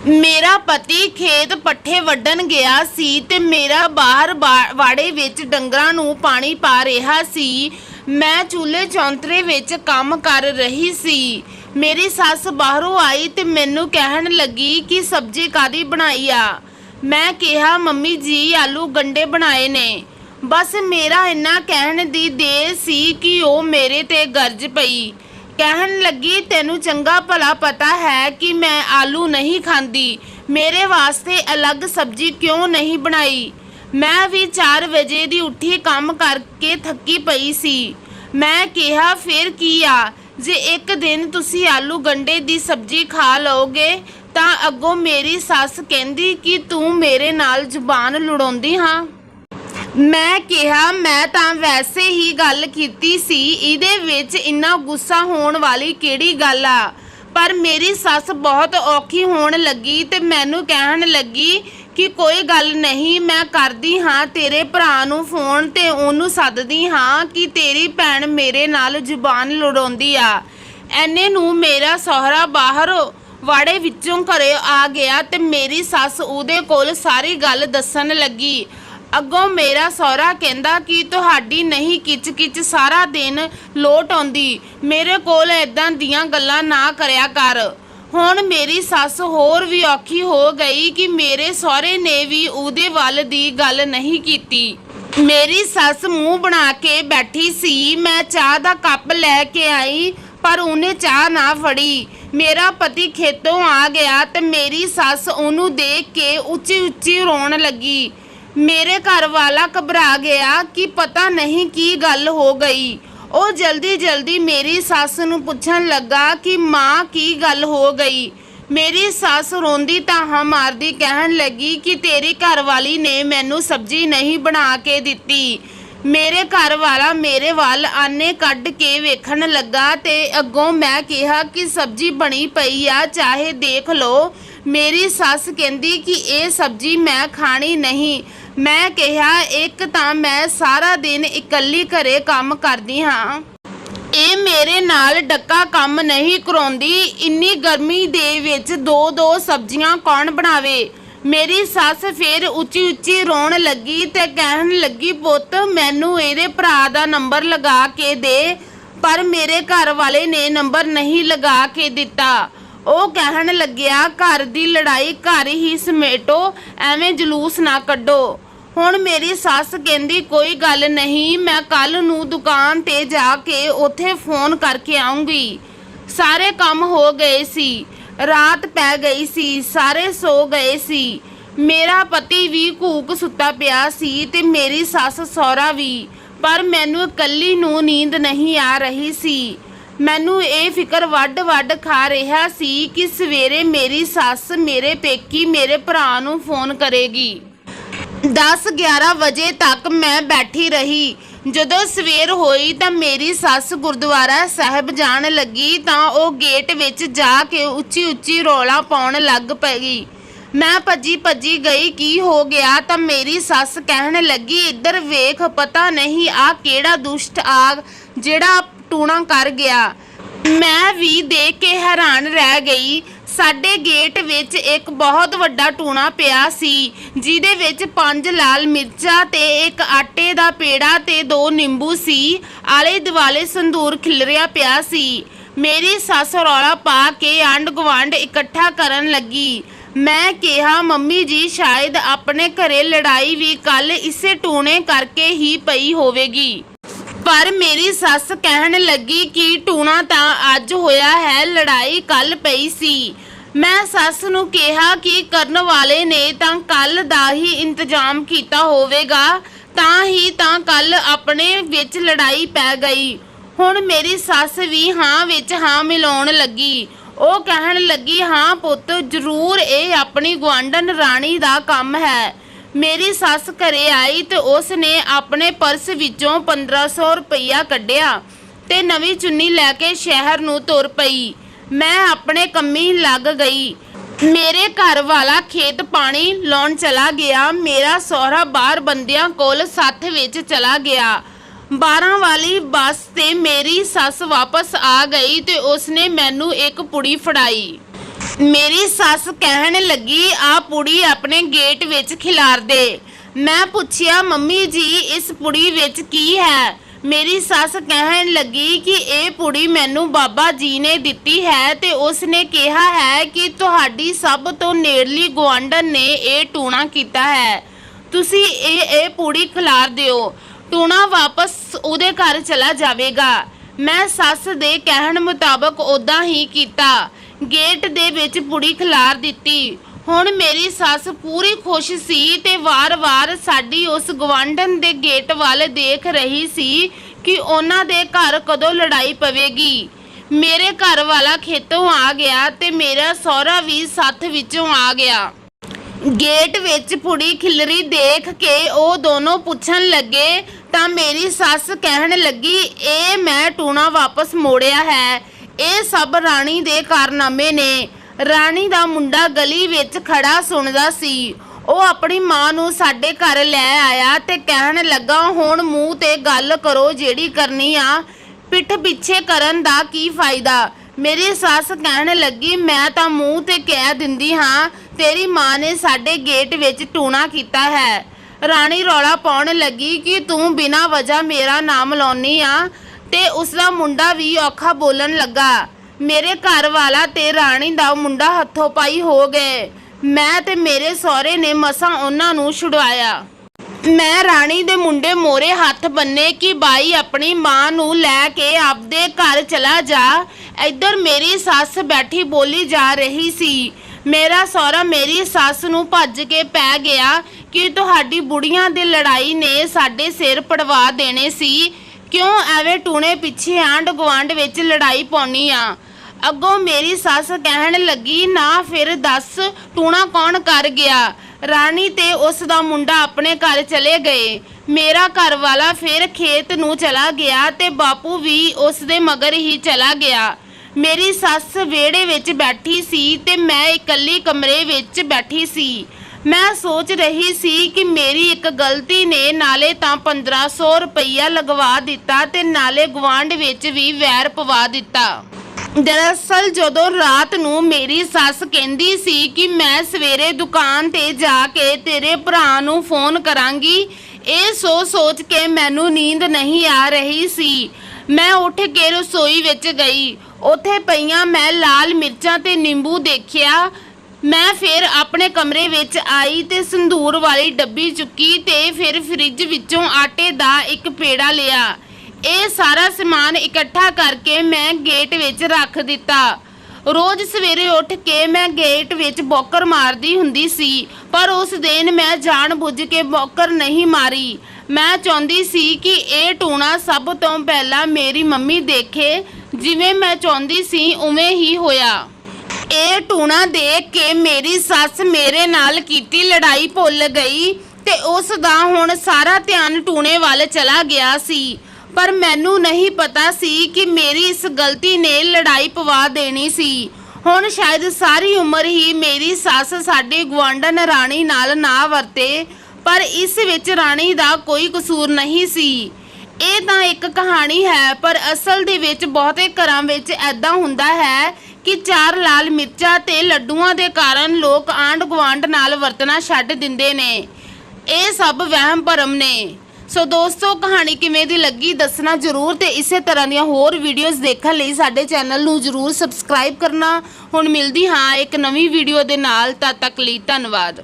मेरा पति खेत पट्ठे वड्डन गया सी ते मेरा बाहर वाड़े विच डंगरां नूं पानी पा रहा सी। मैं चूल्हे चौंतरे विच काम कर रही सी। मेरी सस बाहरों आई ते मैनू कहन लगी कि सब्जी कादी बनाई आ। मैं कहा मम्मी जी आलू गंडे बनाए ने। बस मेरा इन्ना कहन दी देर सी कि ओ मेरे ते गरज पई। कहन लगी तेनू चंगा भला पता है कि मैं आलू नहीं खाती, मेरे वास्ते अलग सब्जी क्यों नहीं बनाई। मैं भी 4 बजे दी उठी काम करके थकी पई सी। मैं कहा फिर की आ, जे एक दिन तुसी आलू गंडे दी सब्जी खा लोगे तां अगों मेरी सस कहंदी कि तू मेरे नाल जुबान लड़ाउंदी हाँ। मैं कहा मैं तां वैसे ही गल कीती सी, इहदे विच इन्ना गुस्सा होण वाली किहड़ी गल आ। पर मेरी सस बहुत औखी होण लगी ते मैनू कहन लगी कि कोई गल नहीं, मैं करदी हाँ तेरे भरा नूं फोन ते ओनू सददी हाँ कि तेरी भैन मेरे नाल जुबान लड़ाउंदी आ। ऐने नूं मेरा सहुरा बाहर वाड़े विचों घरे आ गया ते मेरी सस उहदे कोल सारी गल दस्सण लगी। अगों मेरा सहुरा कहंदा कि तुहाडी नहीं किच किच सारा दिन लोट आउंदी, मेरे कोल इदां दियां गल्लां ना करया कर। हुण मेरी सस होर भी औखी हो गई कि मेरे सहुरे ने भी उहदे वल दी गल नहीं कीती। मेरी सस मूँह बना के बैठी सी। मैं चाह दा कप लैके आई पर उन्हें चाह ना फड़ी। मेरा पति खेतों आ गया ते मेरी सस उहनूं देख के उच्ची उच्ची रोण लगी। मेरे घर वाला घबरा गया कि पता नहीं की गल हो गई। वो जल्दी जल्दी मेरी सस नूं पुछण लगा कि माँ की गल हो गई। मेरी सस रोंदी ताहां मारदी कहन लगी कि तेरी घरवाली ने मैनू सब्जी नहीं बना के दिती। मेरे घर वाला मेरे वाल आने कढ़ के वेखण लगा ते अगों मैं कहा कि सब्जी बनी पई आ, चाहे देख लो। मेरी सस कहंदी कि ये सब्जी मैं खानी नहीं। मैं कहा एक तां मैं सारा दिन इकल्ली घरे काम करदी हाँ, ये मेरे नाल डक्का काम नहीं कराउंदी। इन्नी गर्मी दे विच 2-2 सब्जियां कौन बनावे। मेरी सस फिर उच्ची उच्ची रोण लगी ते कहन लगी पुत्त मैनू इहदे भरा दा नंबर लगा के दे। पर मेरे घर वाले ने नंबर नहीं लगा के दिता। ਉਹ कहन लग्या घर दी लड़ाई घर ही समेटो, एवें जलूस ना कड्डो। हुण मेरी सस कहंदी कोई गल नहीं, मैं कल नूं दुकान ते जाके उत्थे फोन करके आऊँगी। सारे काम हो गए सी, रात पै गई सी, सारे सो गए सी। मेरा पति भी घूक सुता पिया सी ते मेरी सस सहुरा भी। पर मैनू इकल्ली नूं नींद नहीं आ रही सी। मैनू ये फिक्र वड वड खा रहा सी कि सवेरे मेरी सस मेरे पेकी मेरे भरा नूं फोन करेगी। 10-11 बजे तक मैं बैठी रही। जदों सवेर होई तां मेरी सस गुरुद्वारा साहिब जाण लगी तां वो गेट विच जाके उच्ची उच्ची रौला पाउण लग पई। मैं भजी गई की हो गया तां मेरी सस कहण लगी इधर वेख, पता नहीं आ केड़ा दुष्ट आग जेड़ा टूणा कर गया। मैं भी देख के हैरान रह गई। साडे गेट विच एक बहुत वड्डा टूणा पिया सी जिहदे विच 5 लाल मिर्चा ते एक आटे दा पेड़ा ते 2 नींबू सी। आले दुआले संदूर खिलरिया पिया सी। मेरी सस रौला पा के आंढ गुआंढ इकट्ठा करन लगी। मैं कहा मम्मी जी शायद अपने घरे लड़ाई भी कल इसे टूणे करके ही पई होवेगी। पर मेरी सस कहन लगी कि टूणा तां अज होया है, लड़ाई कल पई सी। मैं सस नूं कहा कि करन वाले ने तां कल दा ही इंतजाम कीता होवेगा, तां ही तां कल अपने विच लड़ाई पै गई। हुण मेरी सस भी हाँ विच हाँ मिलाउण लगी। ਉਹ कहन लगी हाँ पुत्त जरूर ये अपनी गुआंढन राणी दा काम है। मेरी सस घरे आई तो उसने अपने पर्स विचों 1500 रुपया कढ़िया ते नवी चुन्नी लैके शहर नूं तुर पई। मैं अपने कम्मी लग गई। मेरे घर वाला खेत पानी लाउण चला गया। मेरा सहुरा बाहर बंदियां कोल साथ विच चला गया। 12 वाली बस ते मेरी सस वापस आ गई ते उसने मैनू एक पुड़ी फड़ाई। ਮੇਰੀ ਸੱਸ ਕਹਿਣ ਲੱਗੀ ਆ ਪੁੜੀ ਆਪਣੇ ਗੇਟ ਵਿੱਚ ਖਿਲਾਰ ਦੇ। ਮੈਂ ਪੁੱਛਿਆ ਮੰਮੀ ਜੀ ਇਸ ਪੁੜੀ ਵਿੱਚ ਕੀ ਹੈ? ਮੇਰੀ ਸੱਸ ਕਹਿਣ ਲੱਗੀ ਕਿ ਇਹ ਪੁੜੀ ਮੈਨੂੰ ਬਾਬਾ ਜੀ ਨੇ ਦਿੱਤੀ ਹੈ ਤੇ ਉਸ ਨੇ ਕਿਹਾ ਹੈ ਕਿ ਤੁਹਾਡੀ ਸਭ ਤੋਂ ਨੇੜਲੀ ਗੁਆਂਢਣ ਨੇ ਇਹ ਟੂਣਾ ਕੀਤਾ ਹੈ, ਤੁਸੀਂ ਇਹ ਪੁੜੀ ਖਿਲਾਰ ਦਿਓ, ਟੂਣਾ ਵਾਪਸ ਉਹਦੇ ਘਰ ਚਲਾ ਜਾਵੇਗਾ। ਮੈਂ ਸੱਸ ਦੇ ਕਹਿਣ ਮੁਤਾਬਕ ਉਦਾਂ ਹੀ ਕੀਤਾ, ਗੇਟ ਦੇ ਵਿੱਚ ਪੁੜੀ ਖਿਲਾਰ ਦਿੱਤੀ। ਹੁਣ ਮੇਰੀ ਸੱਸ ਪੂਰੀ ਖੁਸ਼ ਸੀ ਤੇ ਵਾਰ-ਵਾਰ ਸਾਡੀ ਉਸ ਗੁਆਂਢਣ ਦੇ ਗੇਟ ਵੱਲ ਦੇਖ ਰਹੀ ਸੀ ਕਿ ਉਹਨਾਂ ਦੇ ਘਰ ਕਦੋਂ ਲੜਾਈ ਪਵੇਗੀ। ਮੇਰੇ ਘਰ ਵਾਲਾ ਖੇਤੋਂ ਆ ਗਿਆ ਤੇ ਮੇਰਾ ਸਹੁਰਾ ਵੀ ਸਾਥ ਵਿੱਚੋਂ ਆ ਗਿਆ। ਗੇਟ ਵਿੱਚ ਪੁੜੀ ਖਿਲਰੀ ਦੇਖ ਕੇ ਉਹ ਦੋਨੋਂ ਪੁੱਛਣ ਲੱਗੇ ਤਾਂ ਮੇਰੀ ਸੱਸ ਕਹਿਣ ਲੱਗੀ ਇਹ ਮੈਂ ਟੂਣਾ ਵਾਪਸ ਮੋੜਿਆ ਹੈ, ਇਹ ਸਭ ਰਾਣੀ ਦੇ ਕਾਰਨਾਮੇ ਨੇ। ਰਾਣੀ ਦਾ ਮੁੰਡਾ ਗਲੀ ਵਿੱਚ ਖੜਾ ਸੁਣਦਾ ਸੀ। ਉਹ ਆਪਣੀ ਮਾਂ ਨੂੰ ਸਾਡੇ ਘਰ ਲੈ ਆਇਆ ਤੇ ਕਹਿਣ ਲੱਗਾ ਹੁਣ ਮੂੰਹ ਤੇ ਗੱਲ ਕਰੋ, ਜਿਹੜੀ ਕਰਨੀ ਆ, ਪਿੱਠ ਪਿੱਛੇ ਕਰਨ ਦਾ ਕੀ ਫਾਇਦਾ? ਮੇਰੀ ਸੱਸ ਕਹਿਣ ਲੱਗੀ ਮੈਂ ਤਾਂ ਮੂੰਹ ਤੇ ਕਹਿ ਦਿੰਦੀ ਹਾਂ ਤੇਰੀ ਮਾਂ ਨੇ ਸਾਡੇ ਗੇਟ ਵਿੱਚ ਟੂਣਾ ਕੀਤਾ ਹੈ। ਰਾਣੀ ਰੌਲਾ ਪਾਉਣ ਲੱਗੀ ਕਿ ਤੂੰ ਬਿਨਾਂ ਵਜ੍ਹਾ ਮੇਰਾ ਨਾਮ ਲਾਉਣੀ ਆ ਤੇ ਉਸਦਾ ਮੁੰਡਾ ਵੀ ਔਖਾ ਬੋਲਣ ਲੱਗਾ। ਮੇਰੇ ਘਰ ਵਾਲਾ ਤੇ ਰਾਣੀ ਦਾ ਮੁੰਡਾ ਹੱਥੋਂ ਪਾਈ ਹੋ ਗਏ। ਮੈਂ ਤੇ ਮੇਰੇ ਸਹੁਰੇ ਨੇ ਮਸਾਂ ਉਹਨਾਂ ਨੂੰ ਛੁਡਵਾਇਆ। ਮੈਂ ਰਾਣੀ ਦੇ ਮੁੰਡੇ ਮੋਰੇ ਹੱਥ ਬੰਨੇ ਕਿ ਬਾਈ ਆਪਣੀ ਮਾਂ ਨੂੰ ਲੈ ਕੇ ਆਪਦੇ ਘਰ ਚਲਾ ਜਾ। ਇੱਧਰ ਮੇਰੀ ਸੱਸ ਬੈਠੀ ਬੋਲੀ ਜਾ ਰਹੀ ਸੀ। ਮੇਰਾ ਸਹੁਰਾ ਮੇਰੀ ਸੱਸ ਨੂੰ ਭੱਜ ਕੇ ਪੈ ਗਿਆ ਕਿ ਤੁਹਾਡੀ ਬੁੜੀਆਂ ਦੀ ਲੜਾਈ ਨੇ ਸਾਡੇ ਸਿਰ ਪੜਵਾ ਦੇਣੇ ਸੀ, ਕਿਉਂ ਐਵੇਂ ਟੂਣੇ ਪਿੱਛੇ ਆਂਢ ਗੁਆਂਢ ਵਿੱਚ ਲੜਾਈ ਪਾਉਣੀ ਆ? ਅੱਗੋਂ ਮੇਰੀ ਸੱਸ ਕਹਿਣ ਲੱਗੀ ਨਾ ਫਿਰ ਦੱਸ ਟੂਣਾ ਕੌਣ ਕਰ ਗਿਆ? ਰਾਣੀ ਤੇ ਉਸ ਦਾ ਮੁੰਡਾ ਆਪਣੇ ਘਰ ਚਲੇ ਗਏ। ਮੇਰਾ ਘਰ ਵਾਲਾ ਫਿਰ ਖੇਤ ਨੂੰ ਚਲਾ ਗਿਆ ਤੇ ਬਾਪੂ ਵੀ ਉਸ ਦੇ ਮਗਰ ਹੀ ਚਲਾ ਗਿਆ। ਮੇਰੀ ਸੱਸ ਵਿਹੜੇ ਵਿੱਚ ਬੈਠੀ ਸੀ ਤੇ ਮੈਂ ਇਕੱਲੀ ਕਮਰੇ ਵਿੱਚ ਬੈਠੀ ਸੀ। ਮੈਂ ਸੋਚ ਰਹੀ ਸੀ ਕਿ ਮੇਰੀ ਇੱਕ ਗਲਤੀ ਨੇ ਨਾਲੇ ਤਾਂ 1500 ਰੁਪਈਆ ਲਗਵਾ ਦਿੱਤਾ ਤੇ ਨਾਲੇ ਗੁਆਂਢ ਵਿੱਚ ਵੀ ਵੈਰ ਪਵਾ ਦਿੱਤਾ। ਦਰਅਸਲ ਜਦੋਂ ਰਾਤ ਨੂੰ ਮੇਰੀ ਸੱਸ ਕਹਿੰਦੀ ਸੀ ਕਿ ਮੈਂ ਸਵੇਰੇ ਦੁਕਾਨ ਤੇ ਜਾ ਕੇ ਤੇਰੇ ਭਰਾ ਨੂੰ ਫੋਨ ਕਰਾਂਗੀ, ਇਹ ਸੋਚ ਕੇ ਮੈਨੂੰ ਨੀਂਦ ਨਹੀਂ ਆ ਰਹੀ ਸੀ। ਮੈਂ ਉੱਠ ਕੇ ਰਸੋਈ ਵਿੱਚ ਗਈ। ਉੱਥੇ ਪਈਆਂ ਮੈਂ ਲਾਲ ਮਿਰਚਾਂ ਤੇ ਨਿੰਬੂ ਦੇਖਿਆ। ਮੈਂ ਫਿਰ ਆਪਣੇ ਕਮਰੇ ਵਿੱਚ ਆਈ ਤੇ ਸੰਧੂਰ ਵਾਲੀ ਡੱਬੀ ਚੁੱਕੀ ਤੇ ਫਿਰ ਫ੍ਰਿਜ ਵਿੱਚੋਂ ਆਟੇ ਦਾ ਇੱਕ ਪੇੜਾ ਲਿਆ। ਇਹ ਸਾਰਾ ਸਮਾਨ ਇਕੱਠਾ ਕਰਕੇ ਮੈਂ ਗੇਟ ਵਿੱਚ ਰੱਖ ਦਿੱਤਾ। ਰੋਜ਼ ਸਵੇਰੇ ਉੱਠ ਕੇ ਮੈਂ ਗੇਟ ਵਿੱਚ ਬੌਕਰ ਮਾਰਦੀ ਹੁੰਦੀ ਸੀ, ਪਰ ਉਸ ਦਿਨ ਮੈਂ ਜਾਣ-ਬੁੱਝ ਕੇ ਬੌਕਰ ਨਹੀਂ ਮਾਰੀ। ਮੈਂ ਚਾਹੁੰਦੀ ਸੀ ਕਿ ਇਹ ਟੂਣਾ ਸਭ ਤੋਂ ਪਹਿਲਾਂ ਮੇਰੀ ਮੰਮੀ ਦੇਖੇ। ਜਿਵੇਂ ਮੈਂ ਚਾਹੁੰਦੀ ਸੀ ਉਵੇਂ ਹੀ ਹੋਇਆ। ਇਹ ਟੂਣਾ ਦੇਖ ਕੇ ਮੇਰੀ ਸੱਸ ਮੇਰੇ ਨਾਲ ਕੀਤੀ ਲੜਾਈ ਭੁੱਲ ਗਈ ਤੇ ਉਸ ਦਾ ਹੁਣ ਸਾਰਾ ਧਿਆਨ ਟੂਣੇ ਵੱਲ ਚਲਾ ਗਿਆ ਸੀ। ਪਰ ਮੈਨੂੰ ਨਹੀਂ ਪਤਾ ਸੀ ਕਿ ਮੇਰੀ ਇਸ ਗਲਤੀ ਨੇ ਲੜਾਈ ਪਵਾ ਦੇਣੀ ਸੀ। ਹੁਣ ਸ਼ਾਇਦ ਸਾਰੀ ਉਮਰ ਹੀ ਮੇਰੀ ਸੱਸ ਸਾਡੇ ਗੁਆਂਢਣ ਰਾਣੀ ਨਾਲ ਨਾ ਵਰਤੇ, ਪਰ ਇਸ ਵਿੱਚ ਰਾਣੀ ਦਾ ਕੋਈ ਕਸੂਰ ਨਹੀਂ ਸੀ। ਇਹ ਤਾਂ ਇੱਕ ਕਹਾਣੀ ਹੈ, ਪਰ ਅਸਲ ਦੇ ਵਿੱਚ ਬਹੁਤੇ ਘਰਾਂ ਵਿੱਚ ਐਦਾਂ ਹੁੰਦਾ ਹੈ ਕਿ 4 ਲਾਲ ਮਿਰਚਾਂ ਤੇ ਲੱਡੂਆਂ ਦੇ ਕਾਰਨ ਲੋਕ ਆਂਢ ਗੁਆਂਢ ਨਾਲ ਵਰਤਣਾ ਛੱਡ ਦਿੰਦੇ ਨੇ। ਇਹ ਸਭ ਵਹਿਮ ਭਰਮ ਨੇ। ਸੋ ਦੋਸਤੋ, ਕਹਾਣੀ ਕਿਵੇਂ ਦੀ ਲੱਗੀ ਦੱਸਣਾ ਜ਼ਰੂਰ ਤੇ ਇਸੇ ਤਰ੍ਹਾਂ ਦੀਆਂ ਹੋਰ ਵੀਡੀਓਜ਼ ਦੇਖਣ ਲਈ ਸਾਡੇ ਚੈਨਲ ਨੂੰ ਜ਼ਰੂਰ ਸਬਸਕ੍ਰਾਈਬ ਕਰਨਾ। ਹੁਣ ਮਿਲਦੀ ਹਾਂ ਇੱਕ ਨਵੀਂ ਵੀਡੀਓ ਦੇ ਨਾਲ, ਤਦ ਤੱਕ ਲਈ ਧੰਨਵਾਦ।